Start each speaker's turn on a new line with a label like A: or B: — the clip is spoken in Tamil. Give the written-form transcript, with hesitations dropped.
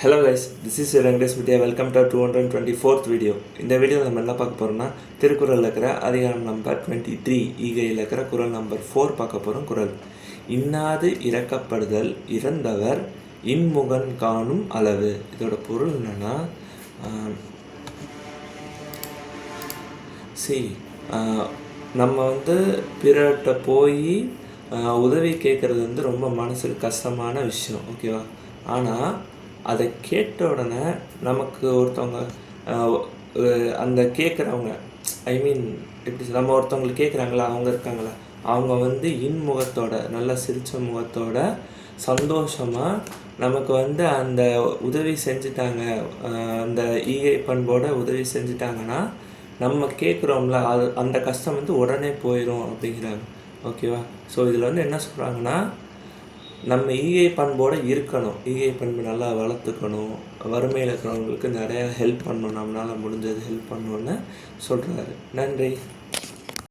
A: Hello guys, this is Rangadesh Vidya. Welcome to our 224th video. இந்த வீடியோவில் நம்ம என்ன பார்க்க போகிறோம்னா திருக்குறளில் இருக்கிற அதிகாரம் நம்பர் 23 ஈகையில் இருக்கிற குறள் நம்பர் 4 பார்க்க போகிறோம். குறள் இன்னாது இறக்கப்படுதல் இறந்தவர் இன்முகன் காணும் அளவு. இதோட பொருள் என்னன்னா நம்ம பிறர்கிட்ட போய் உதவி கேட்குறது ரொம்ப மனசுக்கு கஷ்டமான விஷயம், ஓகேவா? ஆனால் அதை கேட்ட உடனே நமக்கு ஒருத்தவங்க அந்த கேட்குறவங்க எப்படி நம்ம ஒருத்தவங்களுக்கு கேட்குறாங்களா, அவங்க இருக்காங்களா, அவங்க இன்முகத்தோட நல்ல சிரித்த முகத்தோட சந்தோஷமாக நமக்கு அந்த உதவி செஞ்சுட்டாங்க, அந்த ஈகை பண்போட உதவி செஞ்சுட்டாங்கன்னா நம்ம கேட்குறோம்ல அது அந்த கஷ்டம் உடனே போயிடும் அப்படிங்கிறாங்க, ஓகேவா? ஸோ இதில் என்ன சொல்கிறாங்கன்னா நம்ம ஈகை பண்போடு இருக்கணும், ஈகை பண்பு நல்லா வளர்த்துக்கணும், வறுமையில் இருக்கிறவங்களுக்கு நிறையா ஹெல்ப் பண்ணணும், நம்மளால் முடிஞ்சது ஹெல்ப் பண்ணணுன்னு சொல்கிறாரு. நன்றி.